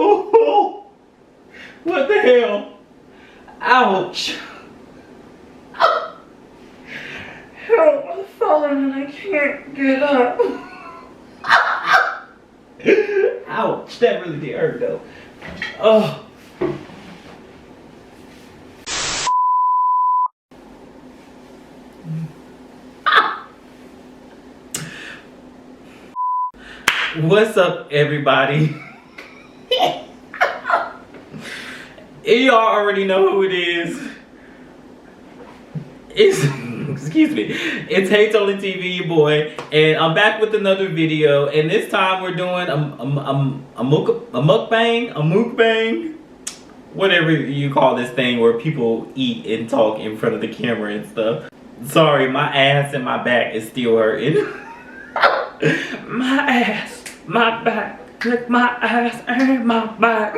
Oh, what the hell? Ouch. Help, I'm falling and I can't get up. Ouch, that really did hurt though. Oh. What's up, everybody? Y'all already know who it is. It's excuse me. It's HeyTonyTV, your boy, and I'm back with another video. And this time we're doing a mukbang, whatever you call this thing where people eat and talk in front of the camera and stuff. Sorry, my ass and my back is still hurting. My ass, my back, my ass and my back.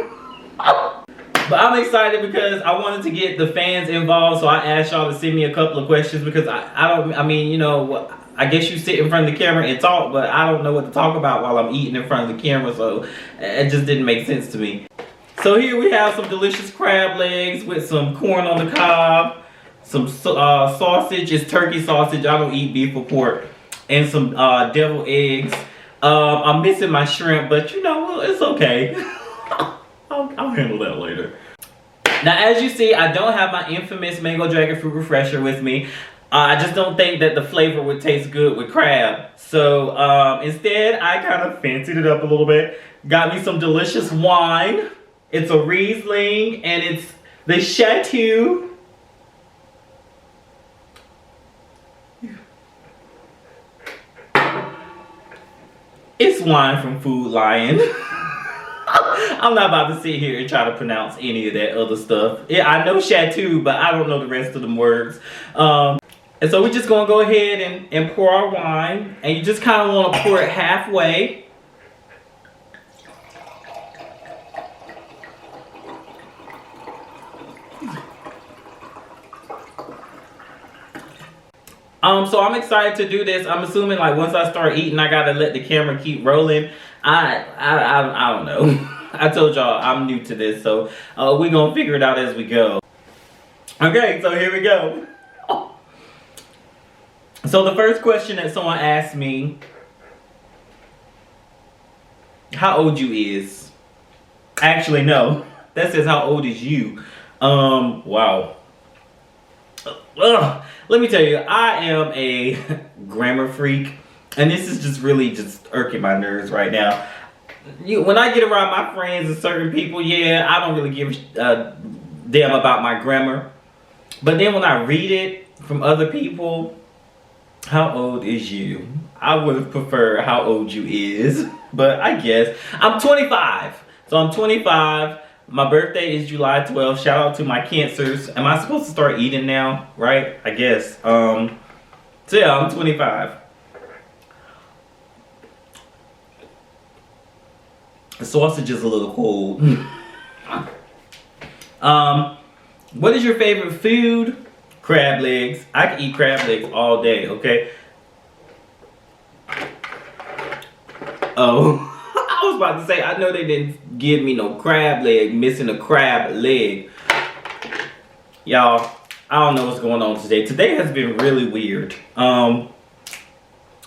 But I'm excited because I wanted to get the fans involved, so I asked y'all to send me a couple of questions because I mean, you know, I guess you sit in front of the camera and talk, but I don't know what to talk about while I'm eating in front of the camera, so it just didn't make sense to me. So here we have some delicious crab legs with some corn on the cob, some sausage, it's turkey sausage, I don't eat beef or pork, and some deviled eggs. I'm missing my shrimp, but you know, it's okay. I'll handle that later. Now, as you see, I don't have my infamous mango dragon fruit refresher with me. I just don't think that the flavor would taste good with crab. So instead, I kind of fancied it up a little bit. Got me some delicious wine. It's a Riesling, and it's the Chateau. It's wine from Food Lion. I'm not about to sit here and try to pronounce any of that other stuff. Yeah, I know Chateau, but I don't know the rest of them words. And so we're just gonna go ahead and pour our wine. And you just kind of want to pour it halfway. So I'm excited to do this. I'm assuming like once I start eating, I gotta let the camera keep rolling. I don't know. I told y'all I'm new to this, so we're gonna figure it out as we go. Okay, so here we go. Oh. So the first question that someone asked me, how old you is? Actually, no. That says how old is you. Wow. Let me tell you, I am a grammar freak, and this is just really just irking my nerves right now. When I get around my friends and certain people, yeah, I don't really give a damn about my grammar. But then when I read it from other people, how old is you? I would have preferred how old you is, but I guess. I'm 25, so I'm 25. My birthday is July 12th. Shout out to my cancers. Am I supposed to start eating now? Right? I guess. So yeah, I'm 25. The sausage is a little cold. What is your favorite food? Crab legs. I can eat crab legs all day, okay? Oh. I was about to say, I know they didn't give me no crab leg, missing a crab leg. Y'all, I don't know what's going on today. Today has been really weird. But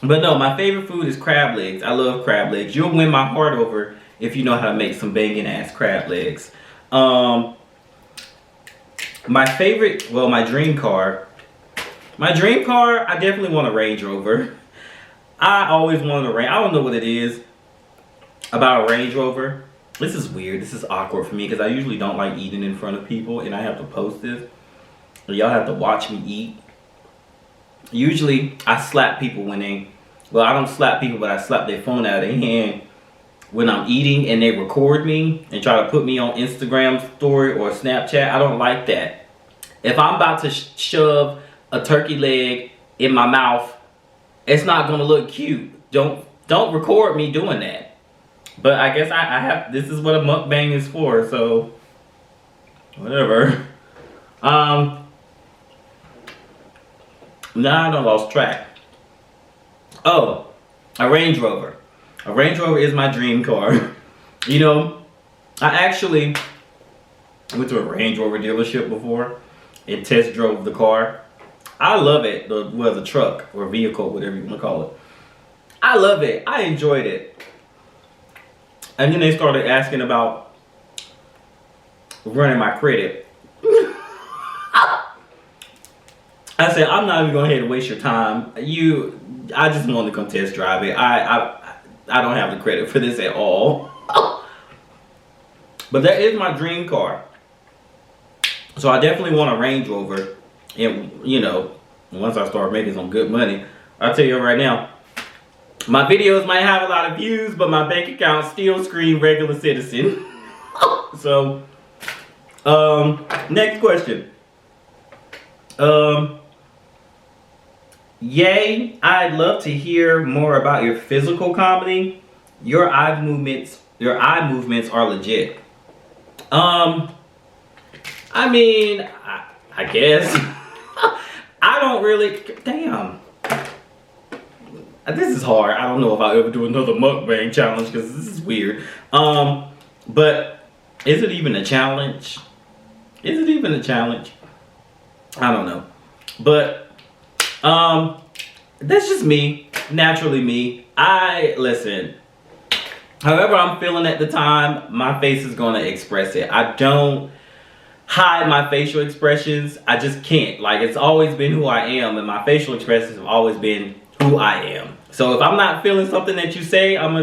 no, my favorite food is crab legs. I love crab legs. You'll win my heart over if you know how to make some banging ass crab legs. My favorite, well, my dream car. My dream car, I definitely want a Range Rover. I always wanted a Range. I don't know what it is about a Range Rover. This is weird. This is awkward for me because I usually don't like eating in front of people, and I have to post this. Y'all have to watch me eat. Usually, I slap people when they, well, I don't slap people, but I slap their phone out of their hand when I'm eating and they record me and try to put me on Instagram story or Snapchat. I don't like that. If I'm about to shove a turkey leg in my mouth, it's not gonna look cute. Don't record me doing that. But I guess I have, this is what a mukbang is for, so whatever. Now I done lost track. Oh, a Range Rover. A Range Rover is my dream car. You know, I actually went to a Range Rover dealership before and test drove the car. I love it. The truck or vehicle, whatever you want to call it. I love it. I enjoyed it. And then they started asking about running my credit. I said, I'm not even going ahead and waste your time. I just want to come test drive it. I don't have the credit for this at all. But that is my dream car. So I definitely want a Range Rover. And, you know, once I start making some good money, I'll tell you right now, my videos might have a lot of views, but my bank account still scream regular citizen. So, next question. Yay, I'd love to hear more about your physical comedy. Your eye movements are legit. I mean, I guess. I don't really, damn. This is hard. I don't know if I'll ever do another mukbang challenge because this is weird. But is it even a challenge? Is it even a challenge? I don't know. But that's just me, naturally me. Listen, however I'm feeling at the time, my face is gonna express it. I don't hide my facial expressions. I just can't. Like, it's always been who I am, and my facial expressions have always been who I am. So if I'm not feeling something that you say, I'm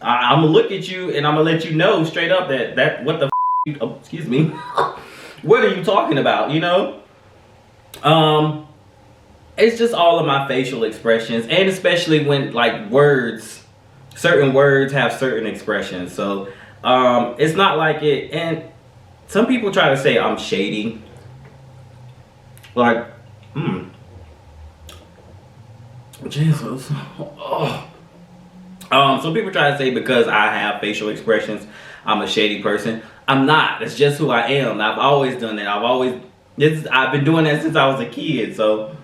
gonna look at you and I'm gonna let you know straight up that what the f oh, excuse me. What are you talking about, you know? It's just all of my facial expressions, and especially when like certain words have certain expressions. So it's not like it. And some people try to say I'm shady. Like, Jesus. Oh. Some people try to say because I have facial expressions, I'm a shady person. I'm not. It's just who I am. I've always done that. I've been doing that since I was a kid. So,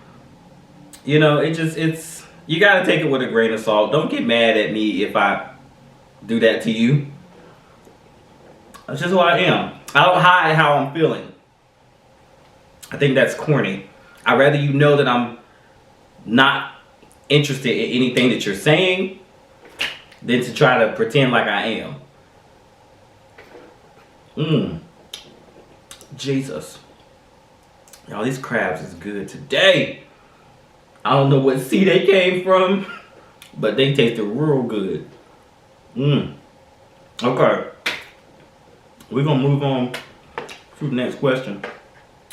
you know, you gotta take it with a grain of salt. Don't get mad at me if I do that to you. That's just who I am. I don't hide how I'm feeling. I think that's corny. I'd rather you know that I'm not interested in anything that you're saying than to try to pretend like I am. Jesus. Y'all, these crabs is good today. I don't know what sea they came from, but they tasted real good. Okay. We're gonna move on to the next question.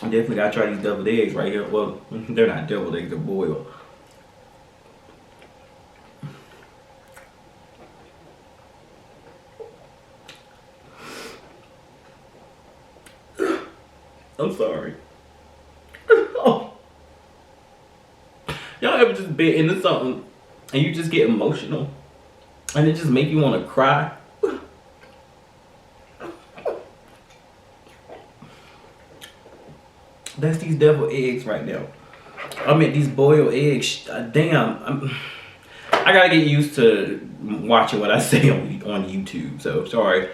I definitely gotta try these deviled eggs right here. Well, they're not deviled eggs, they're boiled. I'm sorry. Oh. Y'all ever just been into something and you just get emotional and it just make you want to cry? That's these deviled eggs right now. I mean, these boiled eggs. Damn, I gotta get used to watching what I say on YouTube. So sorry.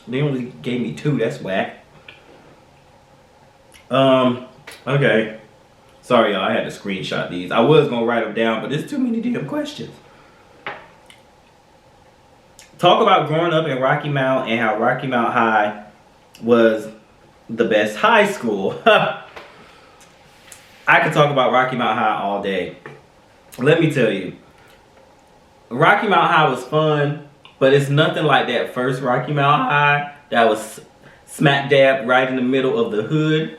They only gave me 2. That's whack. Okay. Sorry, y'all. I had to screenshot these. I was gonna write them down, but there's too many damn questions. Talk about growing up in Rocky Mount and how Rocky Mount High was the best high school. I could talk about Rocky Mount High all day. Let me tell you, Rocky Mount High was fun, but it's nothing like that first Rocky Mount High that was smack dab right in the middle of the hood.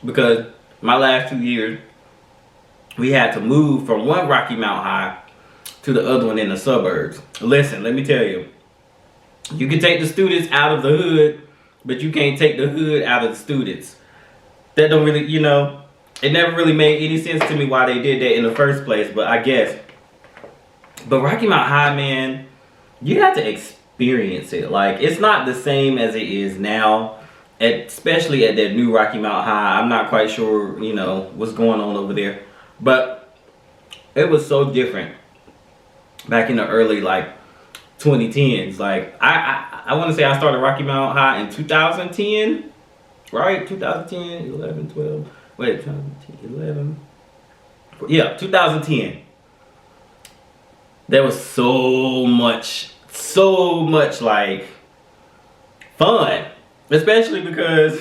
Because my last 2 years, we had to move from one Rocky Mount High to the other one in the suburbs. Listen, let me tell you, you can take the students out of the hood, but you can't take the hood out of the students. That don't really, you know, it never really made any sense to me why they did that in the first place, but I guess. But Rocky Mount High, man, you have to experience it. Like, it's not the same as it is now, especially at that new Rocky Mount High. I'm not quite sure, you know, what's going on over there. But it was so different back in the early, like, 2010s. Like I want to say I started Rocky Mount High in 2010, right? 2010, 11, 12. Wait, 11. Yeah, 2010. There was so much like fun, especially because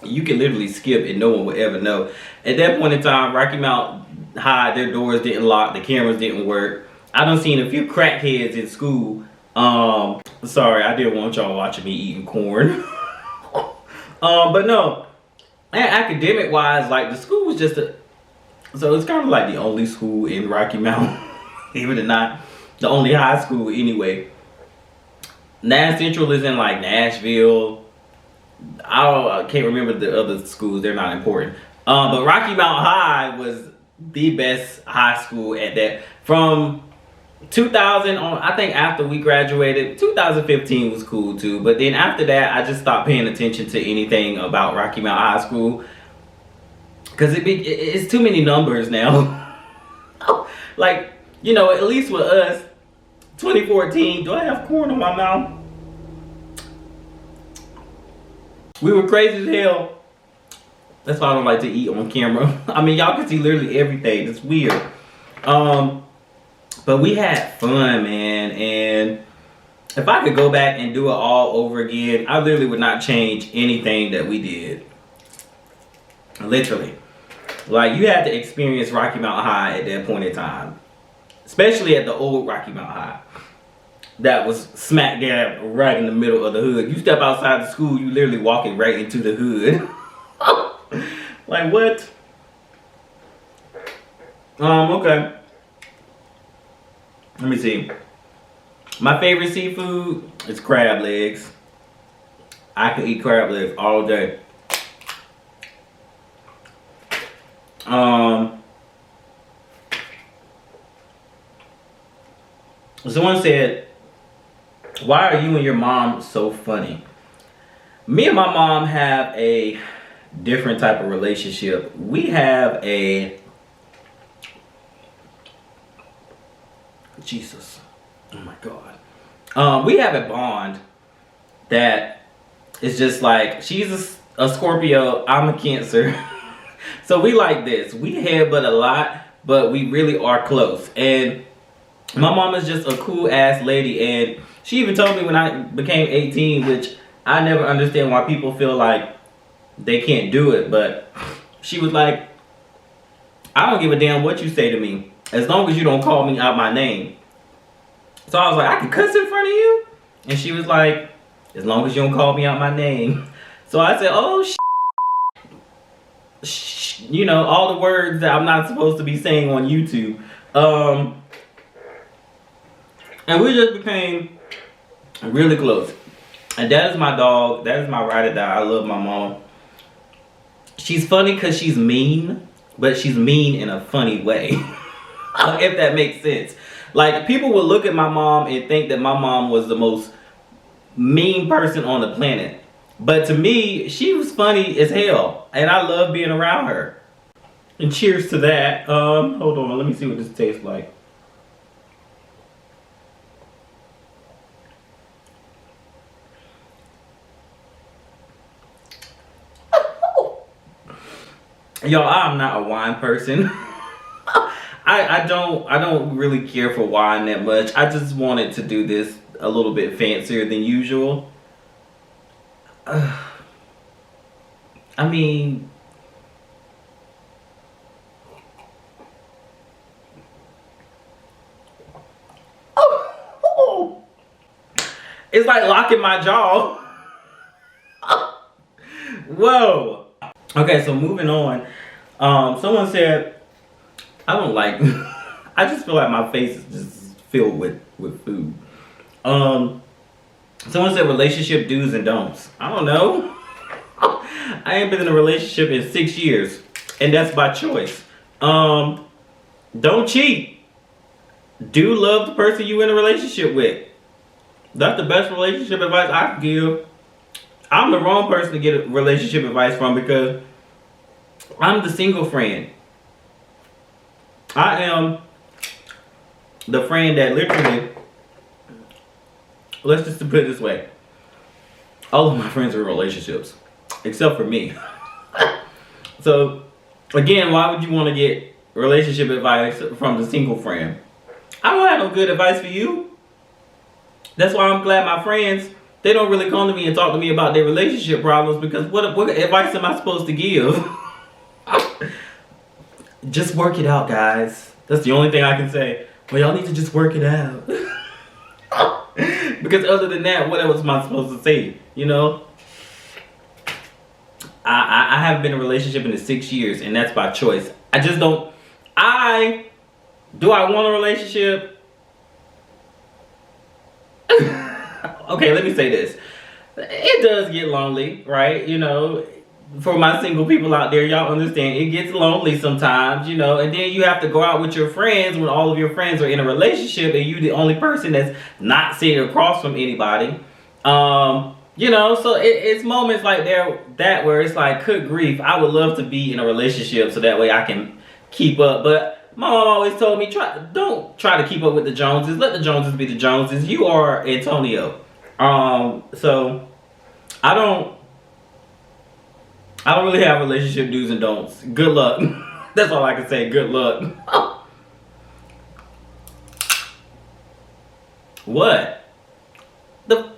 you can literally skip and no one would ever know. At that point in time, Rocky Mount High, their doors didn't lock, the cameras didn't work. I done seen a few crackheads in school. Sorry, I didn't want y'all watching me eating corn. But no, academic wise, like the school was just so it's kind of like the only school in Rocky Mount, even if not the only high school anyway. Nash Central is in like Nashville. I can't remember the other schools, they're not important. But Rocky Mount High was the best high school at that. From 2000 on, I think after we graduated, 2015 was cool too. But then after that, I just stopped paying attention to anything about Rocky Mount High School. Because it's too many numbers now. Like, you know, at least with us, 2014, do I have corn in my mouth? We were crazy as hell. That's why I don't like to eat on camera. I mean, y'all can see literally everything. It's weird. But we had fun, man. And if I could go back and do it all over again, I literally would not change anything that we did. Literally. Like, you had to experience Rocky Mount High at that point in time. Especially at the old Rocky Mount High. That was smack dab right in the middle of the hood. You step outside the school, you literally walking right into the hood. Like, what? Okay. Let me see. My favorite seafood is crab legs. I could eat crab legs all day. Someone said, why are you and your mom so funny? Me and my mom have a different type of relationship. We have a... Jesus. Oh my God. We have a bond that is just like, she's a Scorpio, I'm a Cancer. So we like this. We headbutt a lot, but we really are close. And my mom is just a cool ass lady. And she even told me when I became 18, which I never understand why people feel like they can't do it. But she was like, I don't give a damn what you say to me, as long as you don't call me out my name. So I was like, I can cuss in front of you? And she was like, as long as you don't call me out my name. So I said, oh, you know, all the words that I'm not supposed to be saying on YouTube. And we just became really close. And that is my dog. That is my ride or die. I love my mom. She's funny because she's mean, but she's mean in a funny way. If that makes sense. Like, people would look at my mom and think that my mom was the most mean person on the planet. But to me, she was funny as hell. And I love being around her. And cheers to that. Hold on, let me see what this tastes like. Y'all, I'm not a wine person. I don't really care for wine that much. I just wanted to do this a little bit fancier than usual. I mean, it's like locking my jaw. Whoa. Okay, so moving on. Someone said, I don't like, I just feel like my face is just filled with food. Someone said relationship do's and don'ts. I don't know. I ain't been in a relationship in 6 years, and that's by choice. Don't cheat. Do love the person you in a relationship with. That's the best relationship advice I can give. I'm the wrong person to get relationship advice from because I'm the single friend. I am the friend that literally let's just put it this way. All of my friends are in relationships, except for me. So, again, why would you want to get relationship advice from the single friend? I don't have no good advice for you. That's why I'm glad my friends, they don't really come to me and talk to me about their relationship problems, because what advice am I supposed to give? Just work it out, guys. That's the only thing I can say. Well, y'all need to just work it out. Because other than that, what else am I supposed to say? You know? I haven't been in a relationship in 6 years, and that's by choice. I just don't. Do I want a relationship? Okay, let me say this. It does get lonely, right? You know, for my single people out there, y'all understand it gets lonely sometimes, you know, and then you have to go out with your friends when all of your friends are in a relationship and you the only person that's not sitting across from anybody. You know, so it's moments like that where it's like, good grief, I would love to be in a relationship so that way I can keep up. But my mom always told me, don't try to keep up with the Joneses. Let the Joneses be the Joneses. You are Antonio. So I don't really have relationship do's and don'ts. Good luck. That's all I can say. Good luck. What?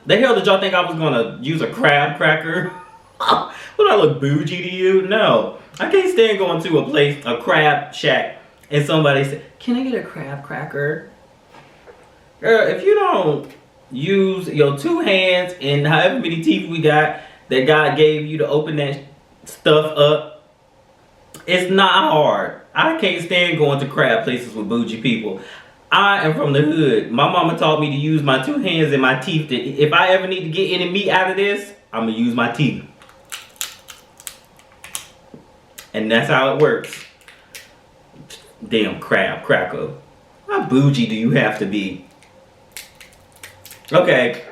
The hell did y'all think I was gonna use a crab cracker? Would I look bougie to you? No. I can't stand going to a crab shack, and somebody say, "Can I get a crab cracker?" Girl, if you don't use your 2 hands and however many teeth we got that God gave you to open that stuff up, it's not hard. I can't stand going to crab places with bougie people. I am from the hood. My mama taught me to use my 2 hands and my teeth. If I ever need to get any meat out of this, I'm gonna use my teeth. And that's how it works. Damn crab cracker. How bougie do you have to be? Okay,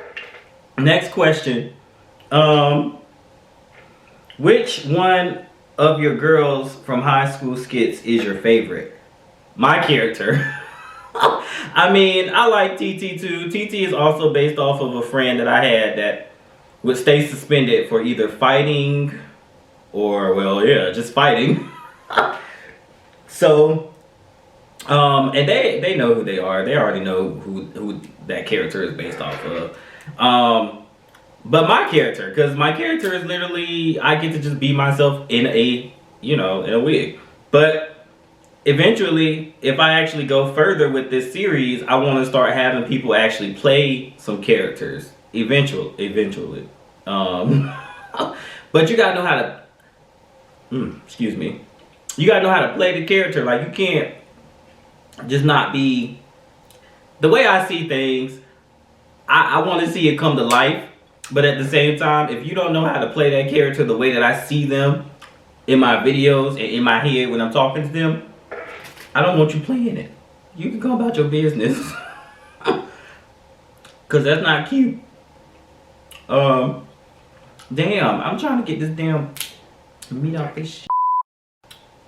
next question. Which one of your girls from high school skits is your favorite? My character. I mean, I like TT too. TT is also based off of a friend that I had that would stay suspended for either fighting or, well, yeah, just fighting. So, and they know who they are. They already know who that character is based off of. But my character, because my character is literally, I get to just be myself in a wig. But eventually, if I actually go further with this series, I want to start having people actually play some characters. Eventually. But you gotta know how to, excuse me. You gotta know how to play the character. Like, you can't just not be, the way I see things, I want to see it come to life. But at the same time, if you don't know how to play that character the way that I see them in my videos and in my head when I'm talking to them, I don't want you playing it. You can go about your business. Cause that's not cute. Damn, I'm trying to get this damn meat off this shit.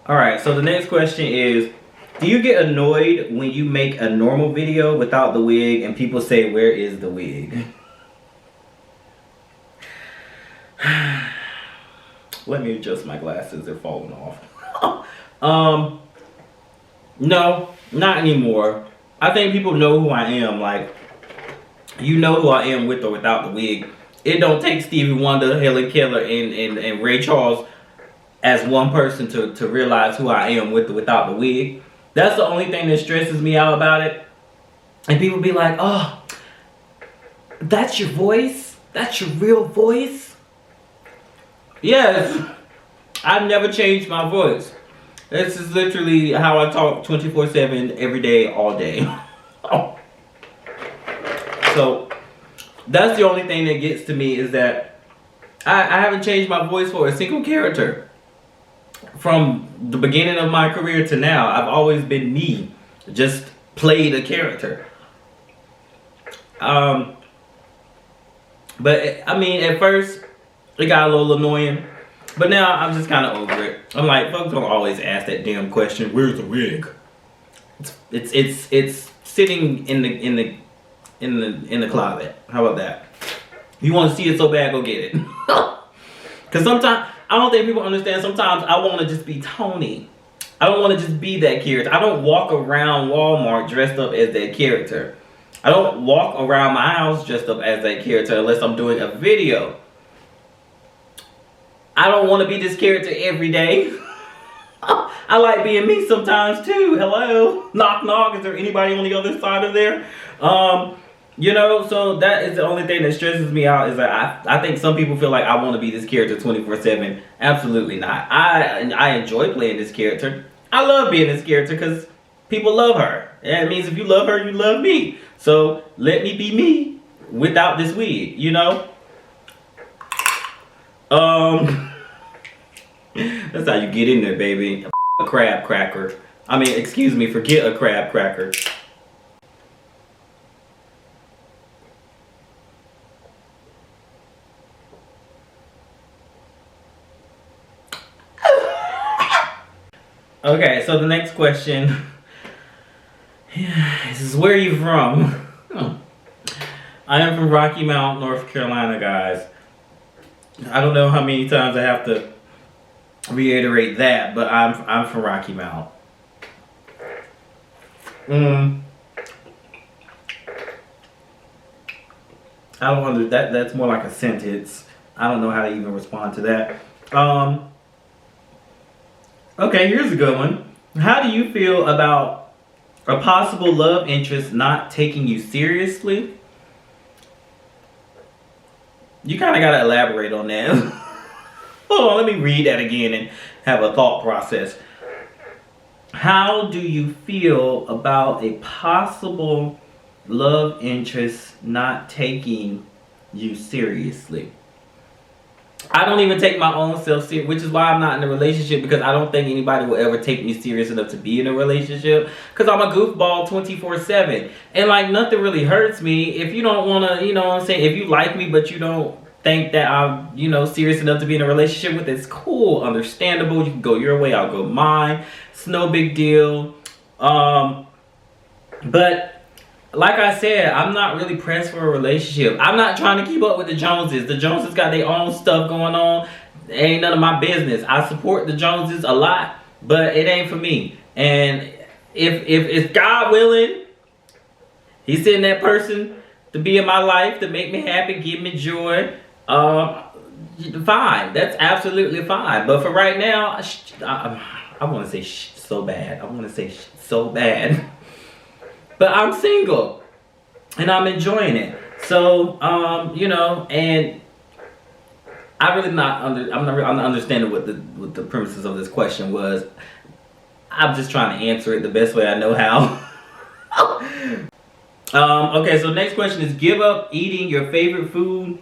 Alright, so the next question is, do you get annoyed when you make a normal video without the wig and people say, where is the wig? Let me adjust my glasses, they're falling off. No, not anymore. I think people know who I am. Like, you know who I am with or without the wig. It don't take Stevie Wonder, Helen Keller, and Ray Charles as one person to realize who I am with or without the wig. That's the only thing that stresses me out about it. And people be like, oh, that's your voice? That's your real voice? Yes, I've never changed my voice. This is literally how I talk 24/7, every day, all day. So that's the only thing that gets to me, is that I haven't changed my voice for a single character. From the beginning of my career to now, I've always been me, just played a character. But I mean, at first it got a little annoying, but now I'm just kind of over it. I'm like, folks don't always ask that damn question, where's the wig? It's sitting in the in the closet. How about that? You want to see it so bad, go get it. Because sometimes, I don't think people understand, sometimes I want to just be Tony. I don't want to just be that character. I don't walk around Walmart dressed up as that character. I don't walk around my house dressed up as that character unless I'm doing a video. I don't want to be this character every day. I like being me sometimes too. Hello? Knock knock. Is there anybody on the other side of there? You know, so that is the only thing that stresses me out, is that I think some people feel like I want to be this character 24/7. Absolutely not. I enjoy playing this character. I love being this character because people love her. And it means if you love her, you love me. So let me be me without this wig, you know? That's how you get in there, baby. A crab cracker. I mean, excuse me, forget a crab cracker. Okay, so the next question is, where are you from? I am from Rocky Mount, North Carolina, guys. I don't know how many times I have to reiterate that, but I'm from Rocky Mount. I don't that's more like a sentence. I don't know how to even respond to that. Okay, here's a good one. How do you feel about a possible love interest not taking you seriously? You kind of got to elaborate on that. Hold on, let me read that again and have a thought process. How do you feel about a possible love interest not taking you seriously? I don't even take my own self serious, which is why I'm not in a relationship, because I don't think anybody will ever take me serious enough to be in a relationship, because I'm a goofball 24/7. And like, nothing really hurts me. If you don't want to, you know what I'm saying, if you like me but you don't think that I'm, you know, serious enough to be in a relationship with, it's cool, understandable. You can go your way, I'll go mine. It's no big deal. But like I said, I'm not really pressed for a relationship. I'm not trying to keep up with the Joneses. The Joneses got their own stuff going on. It ain't none of my business. I support the Joneses a lot, but it ain't for me. And if God willing, He's sending that person to be in my life, to make me happy, give me joy, fine. That's absolutely fine. But for right now, I want to say so bad. I want to say so bad. But I'm single, and I'm enjoying it. So, you know, and I'm not understanding what the premises of this question was. I'm just trying to answer it the best way I know how. Okay, so next question is, give up eating your favorite food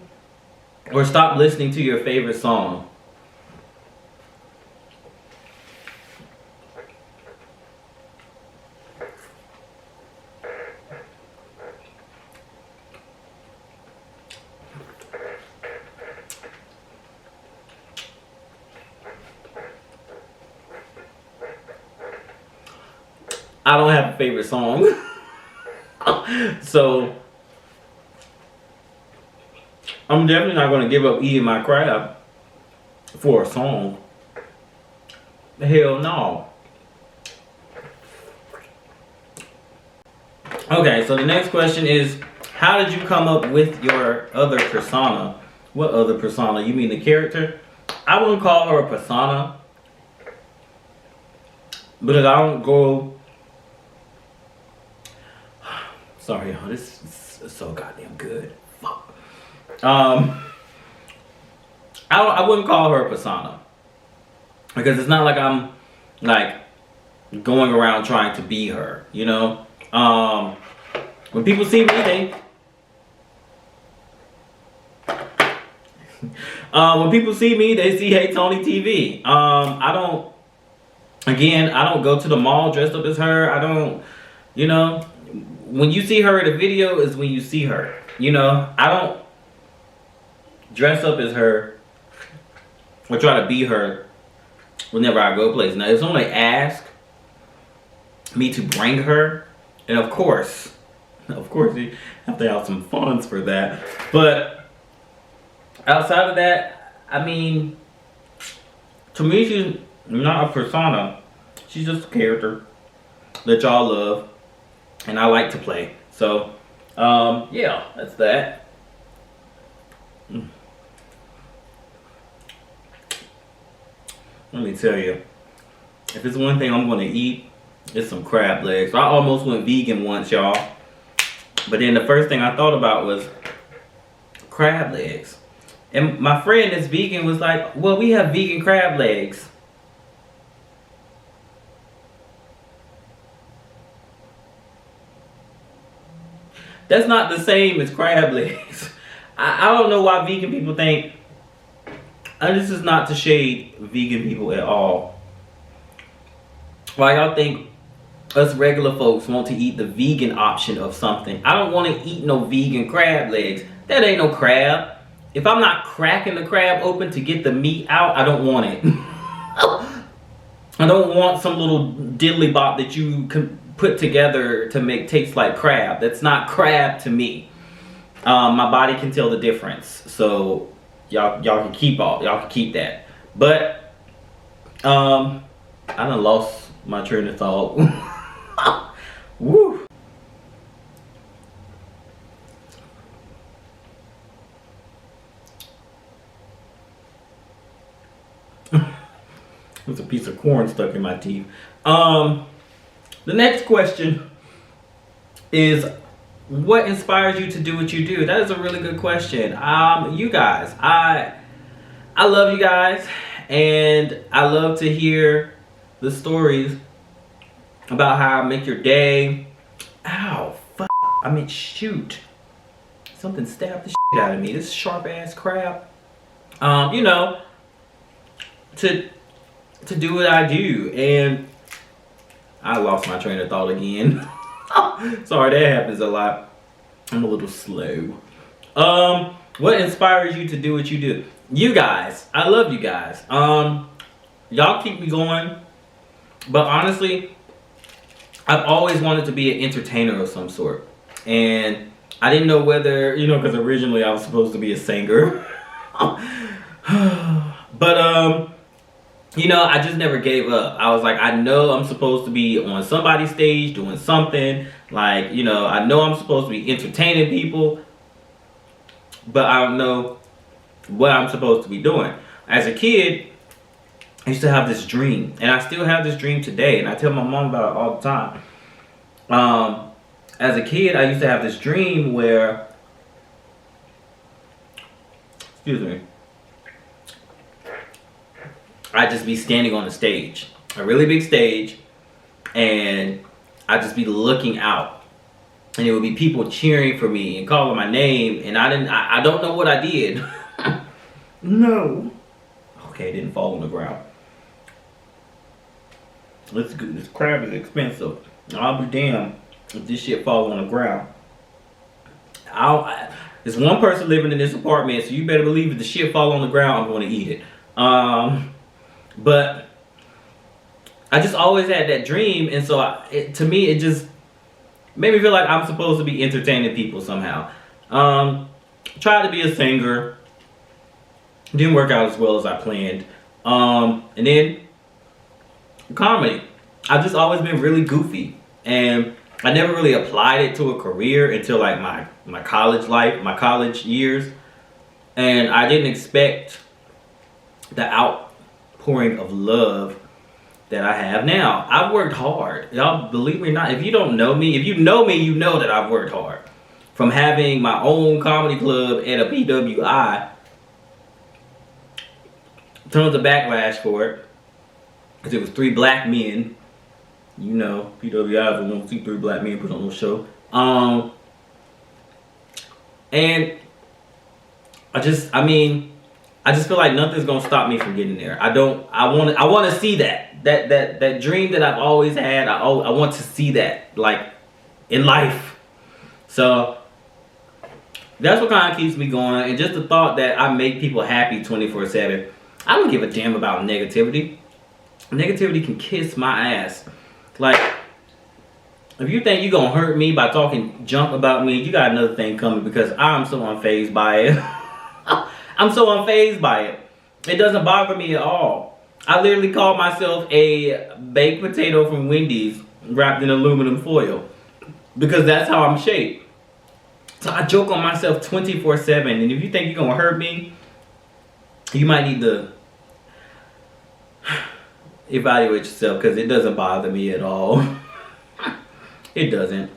or stop listening to your favorite song. I don't have a favorite song. So I'm definitely not going to give up eating my crab for a song. Hell no. Okay, so the next question is, how did you come up with your other persona? What other persona? You mean the character? I wouldn't call her a persona, because I don't go... Sorry, y'all, this is so goddamn good. Fuck. I wouldn't call her a persona, because it's not like I'm like going around trying to be her, you know. When people see me, they see HeyTonyTV. I don't go to the mall dressed up as her. I don't, you know. When you see her in a video is when you see her. You know, I don't dress up as her or try to be her whenever I go places. Now, if someone ask me to bring her, and of course, Of course, you have to have some funds for that. But outside of that, I mean, to me, she's not a persona. She's just a character that y'all love, and I like to play. So, yeah, that's that. Let me tell you, if it's one thing I'm gonna eat, it's some crab legs. I almost went vegan once, y'all. But then the first thing I thought about was crab legs. And my friend that's vegan was like, well, we have vegan crab legs. That's not the same as crab legs. I don't know why vegan people think, and this is not to shade vegan people at all. Why y'all think us regular folks want to eat the vegan option of something? I don't want to eat no vegan crab legs. That ain't no crab. If I'm not cracking the crab open to get the meat out, I don't want it. I don't want some little diddly bop that you can put together to make taste like crab. That's not crab to me. My body can tell the difference. So y'all can keep that. But I done lost my train of thought. Woo. There's a piece of corn stuck in my teeth. The next question is, what inspires you to do what you do? That is a really good question. You guys, I love you guys, and I love to hear the stories about how I make your day. Ow, fuck. I mean, shoot. Something stabbed the shit out of me. This sharp ass crab. You know, to do what I do. And I lost my train of thought again. Sorry, that happens a lot. I'm a little slow. What inspires you to do what you do? You guys. I love you guys. Y'all keep me going. But honestly, I've always wanted to be an entertainer of some sort. And I didn't know whether, you know, because originally I was supposed to be a singer. But, you know, I just never gave up. I was like, I know I'm supposed to be on somebody's stage doing something. Like, you know, I know I'm supposed to be entertaining people. But I don't know what I'm supposed to be doing. As a kid, I used to have this dream. And I still have this dream today. And I tell my mom about it all the time. As a kid, I used to have this dream where... Excuse me. I'd just be standing on a stage, a really big stage, and I'd just be looking out, and it would be people cheering for me and calling my name, and I don't know what I did. No. Okay, it didn't fall on the ground. This crab is expensive. I'll be damned if this shit falls on the ground. There's one person living in this apartment, so you better believe if the shit fall on the ground, I'm going to eat it. But I just always had that dream, and so to me it just made me feel like I'm supposed to be entertaining people somehow. Tried to be a singer, didn't work out as well as I planned. And then comedy. I've just always been really goofy, and I never really applied it to a career until like my college life, my college years, and I didn't expect the outpouring of love that I have now. I've worked hard. Y'all believe me or not, if you don't know me, if you know me, you know that I've worked hard. From having my own comedy club at a PWI, tons of backlash for it, because it was 3 black men. You know, PWIs will want to see 3 black men put on a show. And I just feel like nothing's gonna stop me from getting there. I want to see that dream that I've always had. I want to see that, like, in life. So that's what kind of keeps me going. And just the thought that I make people happy 24/7. I don't give a damn about negativity. Negativity can kiss my ass. Like, If you think you're gonna hurt me by talking junk about me, you got another thing coming, because I'm so unfazed by it. I'm so unfazed by it. It doesn't bother me at all. I literally call myself a baked potato from Wendy's wrapped in aluminum foil, because that's how I'm shaped. So I joke on myself 24/7, and if you think you're gonna hurt me, you might need to evaluate yourself, because it doesn't bother me at all. It doesn't.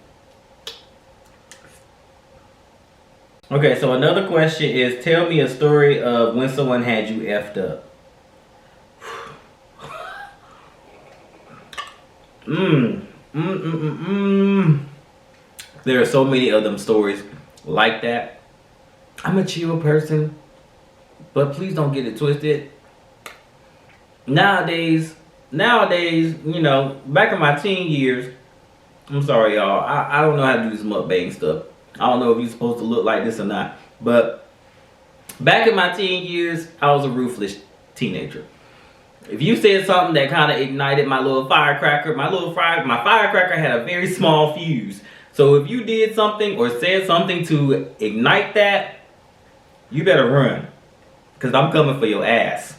Okay, so another question is, tell me a story of when someone had you effed up. There are so many of them stories like that. I'm a chill person, but please don't get it twisted. Nowadays, you know, back in my teen years, I'm sorry, y'all. I don't know how to do this mukbang stuff. I don't know if you're supposed to look like this or not. But back in my teen years, I was a ruthless teenager. If you said something that kind of ignited my little firecracker, my firecracker had a very small fuse. So if you did something or said something to ignite that, you better run, because I'm coming for your ass.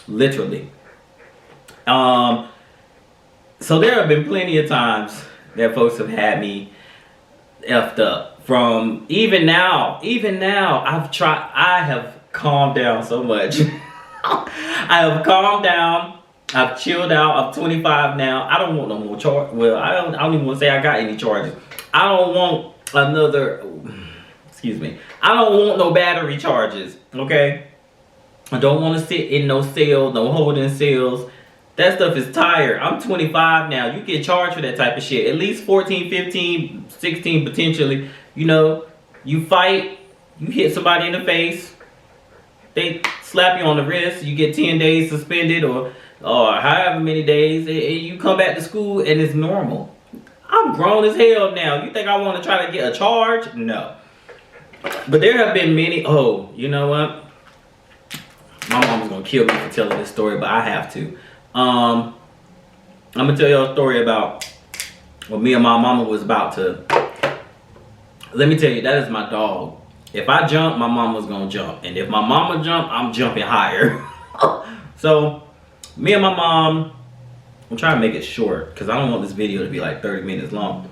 Literally. So there have been plenty of times that folks have had me effed up. From even now, I have calmed down so much. I have calmed down. I've chilled out. I'm 25 now. I don't want no more charge. Well, I don't even want to say I got any charges. I don't want another. Excuse me. I don't want no battery charges. Okay. I don't want to sit in no cell, no holding cells. That stuff is tired. I'm 25 now. You get charged for that type of shit. At least 14, 15, 16 potentially. You know, you fight, you hit somebody in the face, they slap you on the wrist, you get 10 days suspended or however many days, and you come back to school and it's normal. I'm grown as hell now. You think I want to try to get a charge? No. But there have been many, you know what? My mom's going to kill me for telling this story, but I have to. I'm going to tell y'all a story about when me and my mama was about to... Let me tell you, that is my dog. If I jump, my mama's gonna jump. And if my mama jump, I'm jumping higher. So, me and my mom, I'm trying to make it short, because I don't want this video to be like 30 minutes long.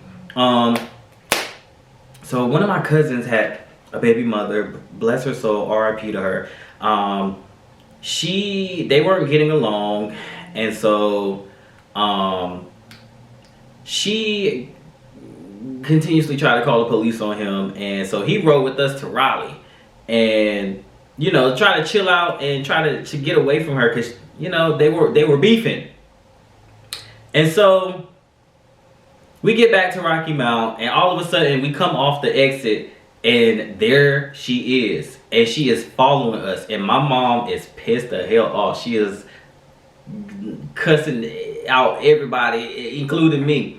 So one of my cousins had a baby mother, bless her soul, RIP to her. They weren't getting along, and so she continuously tried to call the police on him, and so he rode with us to Raleigh, and you know, try to chill out and try to get away from her, because you know they were beefing. And so we get back to Rocky Mount, and all of a sudden we come off the exit, and there she is, and she is following us, and my mom is pissed the hell off. She is cussing out everybody, including me.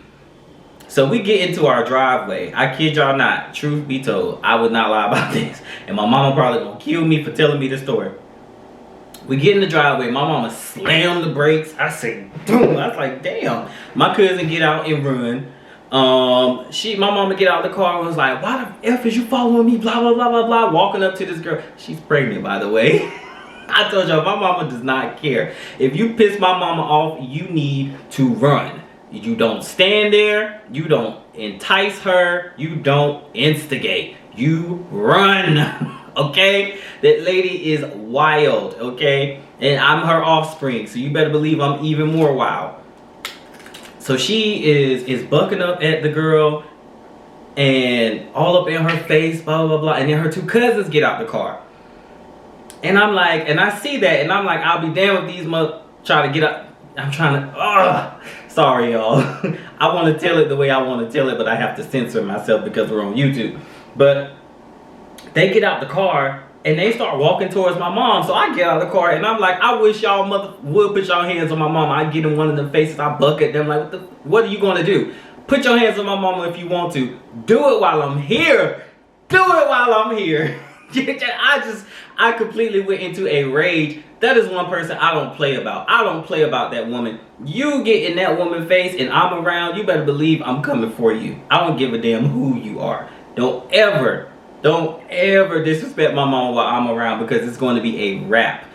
So we get into our driveway. I kid y'all not. Truth be told, I would not lie about this. And my mama probably gonna kill me for telling me this story. We get in the driveway. My mama slammed the brakes. I said, boom. I was like, damn. My cousin get out and run. My mama get out of the car and was like, why the F is you following me? Blah, blah, blah, blah, blah. Walking up to this girl. She's pregnant, by the way. I told y'all, my mama does not care. If you piss my mama off, you need to run. You don't stand there, you don't entice her, you don't instigate, you run, okay? That lady is wild, okay? And I'm her offspring, so you better believe I'm even more wild. So she is bucking up at the girl and all up in her face, blah, blah, blah. And then her two cousins get out the car. And I'm like, and I see that, and I'm like, I'll be damned with these try to get up. I'm trying to, sorry y'all. I want to tell it the way I want to tell it, but I have to censor myself because we're on YouTube. But they get out the car and they start walking towards my mom. So I get out of the car and I'm like, I wish y'all mother would put y'all hands on my mom. I get in one of the faces, I buck at them like, what are you going to do? Put your hands on my mama if you want to. Do it while I'm here. Do it while I'm here. I completely went into a rage. That is one person I don't play about. I don't play about that woman. You get in that woman's face and I'm around, you better believe I'm coming for you. I don't give a damn who you are. Don't ever disrespect my mom while I'm around, because it's going to be a wrap.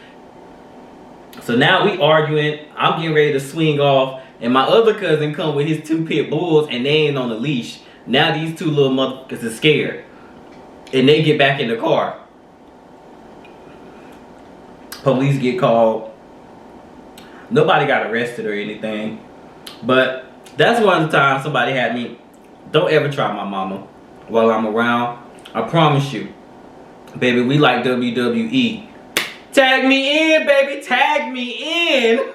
So now we arguing. I'm getting ready to swing off, and my other cousin come with his 2 pit bulls, and they ain't on the leash. Now these 2 little motherfuckers are scared, and they get back in the car. Police get called. Nobody got arrested or anything, but that's one of the times somebody had me. Don't ever try my mama while I'm around. I promise you, baby, we like WWE. Tag me in, baby, tag me in.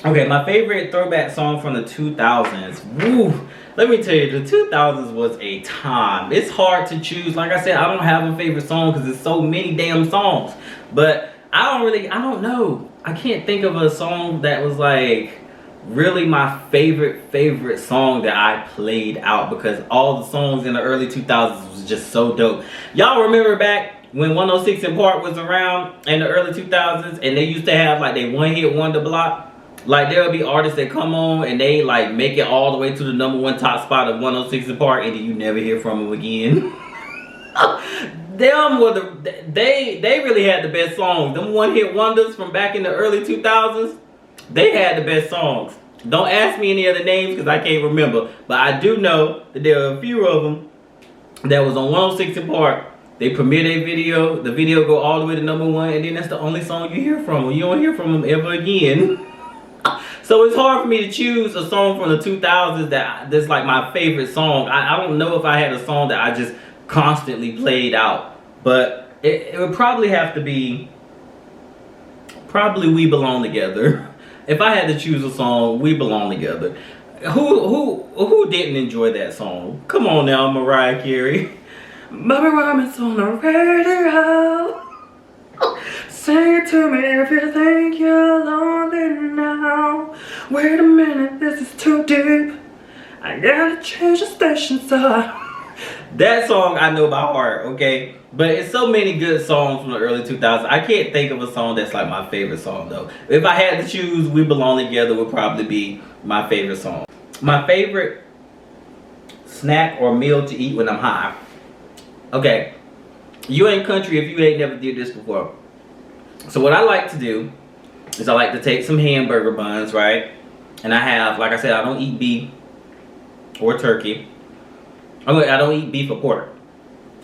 Okay, my favorite throwback song from the 2000s. Woo, let me tell you, the 2000s was a time. It's hard to choose. Like I said, I don't have a favorite song because there's so many damn songs. But I don't know. I can't think of a song that was like really my favorite song that I played out, because all the songs in the early 2000s was just so dope. Y'all remember back when 106 in Park was around in the early 2000s, and they used to have like they one-hit wonder block? Like there would be artists that come on and they like make it all the way to the #1 top spot of 106 in Park, and then you never hear from them again. Them were they really had the best songs. Them one-hit wonders from back in the early 2000s, they had the best songs. Don't ask me any other names because I can't remember, but I do know that there are a few of them that was on 106 in Park. They premiered a video, the video go all the way to #1, and then that's the only song you hear from them. You don't hear from them ever again. So it's hard for me to choose a song from the 2000s that's like my favorite song. I don't know if I had a song that I just constantly played out, but it would probably have to be We Belong Together. If I had to choose a song, We Belong Together. Who didn't enjoy that song? Come on now, Mariah Carey. Bobby Roberts on the radio. Sing it to me if you think you're lonely now. Wait a minute, this is too deep. I gotta change the station, so that song I know by heart, okay? But it's so many good songs from the early 2000s. I can't think of a song that's like my favorite song though. If I had to choose, We Belong Together would probably be my favorite song. My favorite snack or meal to eat when I'm high. Okay, you ain't country if you ain't never did this before. So what I like to do is I like to take some hamburger buns, right? And I have, like I said, I don't eat beef or turkey. I don't eat beef or pork.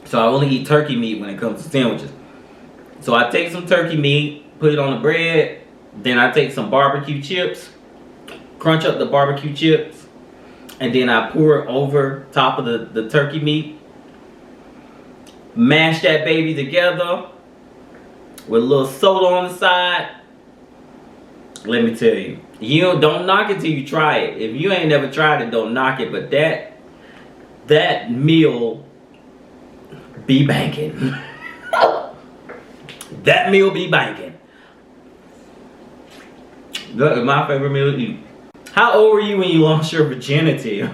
So I only eat turkey meat when it comes to sandwiches. So I take some turkey meat, put it on the bread. Then I take some barbecue chips, crunch up the barbecue chips, and then I pour it over top of the turkey meat. Mash that baby together with a little soda on the side. Let me tell you, don't knock it till you try it. If you ain't never tried it, don't knock it. But that meal be banking. That meal be banking. That is my favorite meal to eat. How old were you when you lost your virginity?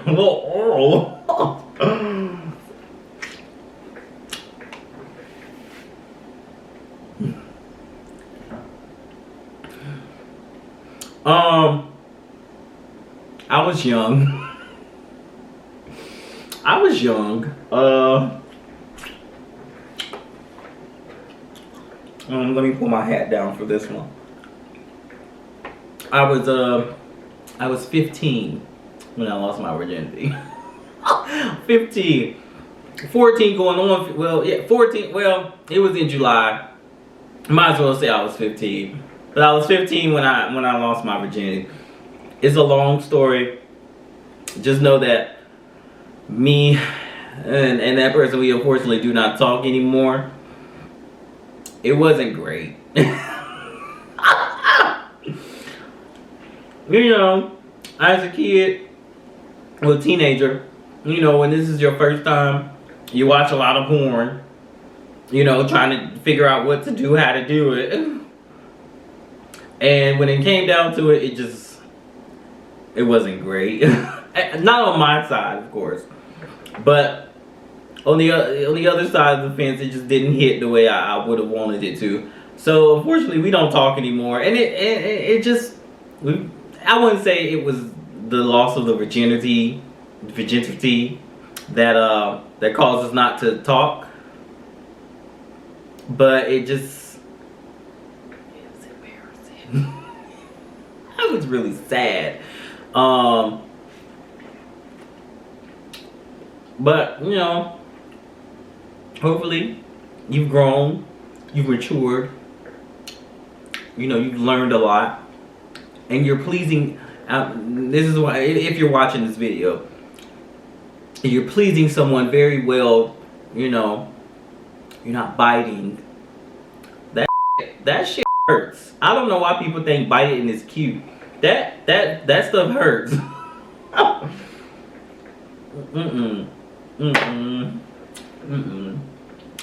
I was young. Let me pull my hat down for this one. I was 15 when I lost my virginity. 15. 14 going on, well, yeah, 14, well, it was in July. Might as well say I was 15. But I was 15 when I lost my virginity. It's a long story. Just know that me and that person, we unfortunately do not talk anymore. It wasn't great. You know, as a kid, or a teenager, you know, when this is your first time, you watch a lot of porn, you know, trying to figure out what to do, how to do it. And when it came down to it, it wasn't great. Not on my side, of course. But on the other side of the fence, it just didn't hit the way I would have wanted it to. So unfortunately, we don't talk anymore, and it just, I wouldn't say it was the loss of the virginity that caused us not to talk, but it was embarrassing. I was really sad. But you know, hopefully you've grown, you've matured, you know, you've learned a lot, and you're pleasing. This is why, if you're watching this video, you're pleasing someone very well. You know, you're not biting. That shit hurts. I don't know why people think biting is cute. That stuff hurts.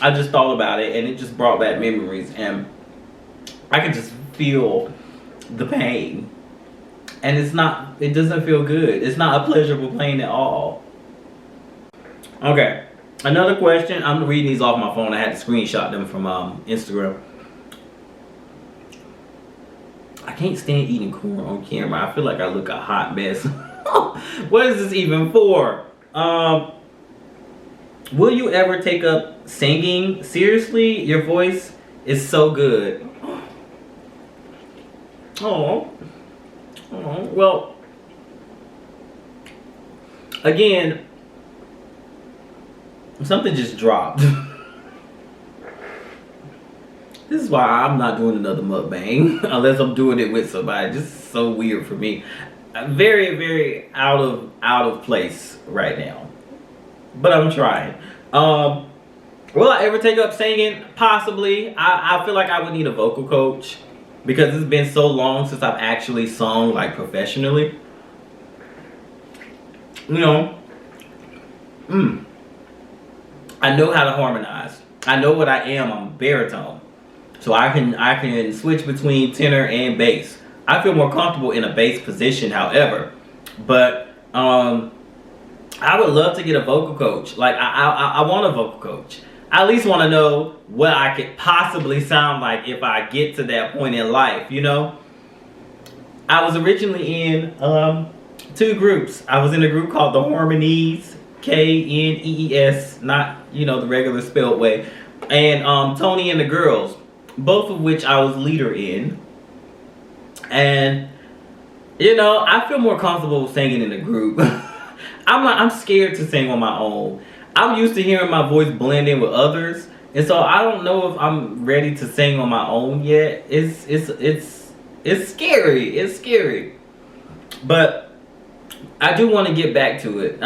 I just thought about it, and it just brought back memories, and I could just feel the pain, and it doesn't feel good. It's not a pleasurable pain at all. Okay, another question. I'm reading these off my phone. I had to screenshot them from Instagram. I can't stand eating corn on camera. I feel like I look a hot mess. What is this even for? Will you ever take up singing? Seriously, your voice is so good. Oh, well, again, something just dropped. This is why I'm not doing another mukbang unless I'm doing it with somebody. This is so weird for me. Very, very out of place right now. But I'm trying. Will I ever take up singing? Possibly. I feel like I would need a vocal coach because it's been so long since I've actually sung like professionally. You know, I know how to harmonize. I know what I am. I'm a baritone. So I can switch between tenor and bass. I feel more comfortable in a bass position, however. But I would love to get a vocal coach. Like I want a vocal coach. I at least want to know what I could possibly sound like if I get to that point in life, you know? I was originally in 2 groups. I was in a group called the Harmonies, K-N-E-E-S, not, you know, the regular spelled way, and Tony and the Girls, both of which I was leader in. And you know, I feel more comfortable singing in a group. I'm scared to sing on my own. I'm used to hearing my voice blend in with others, and so I don't know if I'm ready to sing on my own yet. It's scary. It's scary, but I do want to get back to it.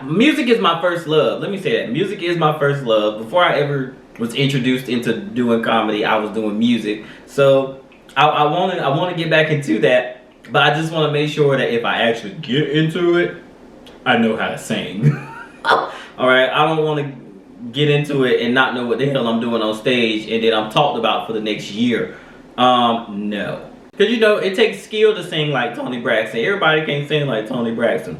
Music is my first love. Let me say that. Music is my first love. Before I ever was introduced into doing comedy, I was doing music. So I want to get back into that, but I just want to make sure that if I actually get into it, I know how to sing. All right, I don't want to get into it and not know what the hell I'm doing on stage, and then I'm talked about for the next year. No, because you know it takes skill to sing like Tony Braxton. Everybody can't sing like Tony Braxton.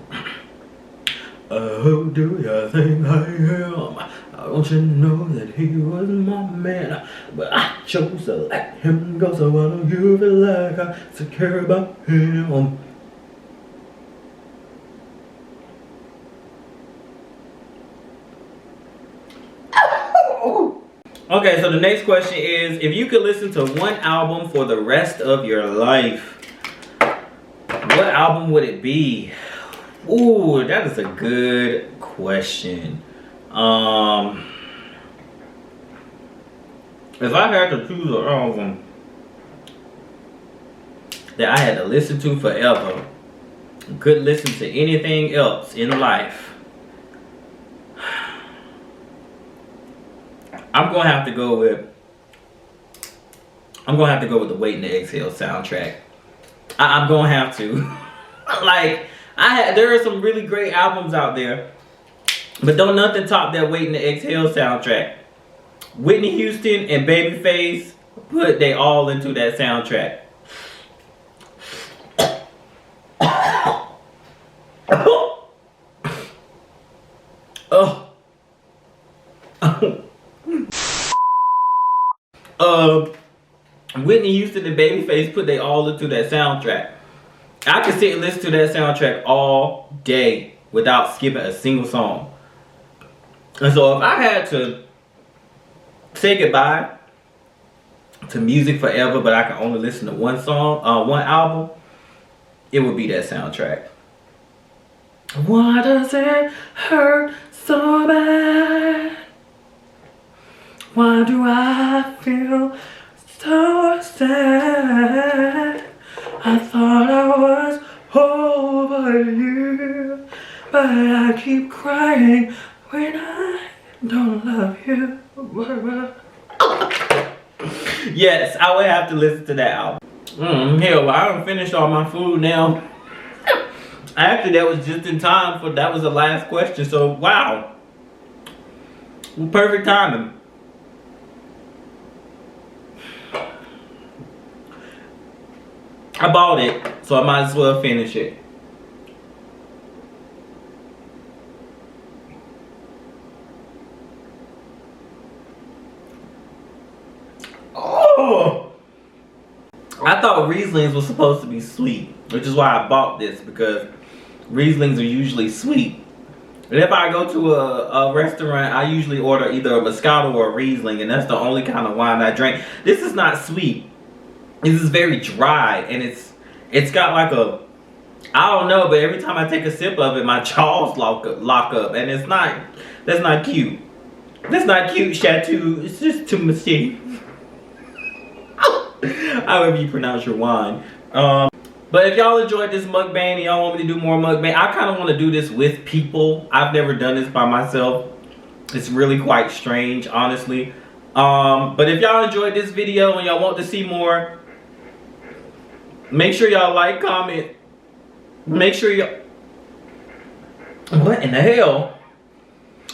Oh, do you think I am? Don't you know that he was my man? But I chose to let him go, so why don't you feel like I still care about him? Okay, so the next question is, if you could listen to one album for the rest of your life, what album would it be? Ooh, that is a good question. If I had to choose an album that I had to listen to forever, couldn't listen to anything else in life, I'm gonna have to go with the Waiting to Exhale soundtrack. I'm gonna have to. Like, there are some really great albums out there, but don't nothing top that Waiting to Exhale soundtrack. Whitney Houston and Babyface put they all into that soundtrack. Oh, Whitney Houston and Babyface put they all into that soundtrack. I could sit and listen to that soundtrack all day without skipping a single song. And so if I had to say goodbye to music forever, but I can only listen to one song, one album, it would be that soundtrack. Why does it hurt so bad? Why do I feel so sad? I thought I was over you, but I keep crying when I don't love you. Yes, I would have to listen to that album. Hell, I done finished all my food now. Actually, that was just in time for, that was the last question, so wow. Perfect timing. I bought it, so I might as well finish it. Oh! I thought Rieslings was supposed to be sweet, which is why I bought this, because Rieslings are usually sweet. And if I go to a restaurant, I usually order either a Moscato or a Riesling, and that's the only kind of wine I drink. This is not sweet. This is very dry, and it's got like a, I don't know, but every time I take a sip of it, my jaws lock up, and that's not cute. That's not cute, Chateau. It's just too much. However you pronounce your wine. But if y'all enjoyed this mukbang and y'all want me to do more mukbang, I kind of want to do this with people. I've never done this by myself. It's really quite strange, honestly. But if y'all enjoyed this video and y'all want to see more, make sure y'all like, comment. Make sure y'all... What in the hell?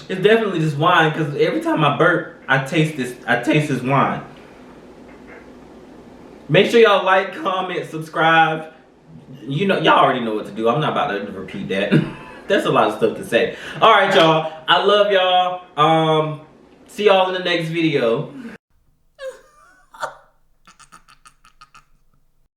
It's definitely this wine, because every time I burp, I taste this wine. Make sure y'all like, comment, subscribe. You know, y'all already know what to do. I'm not about to repeat that. That's a lot of stuff to say. Alright, y'all. I love y'all. See y'all in the next video.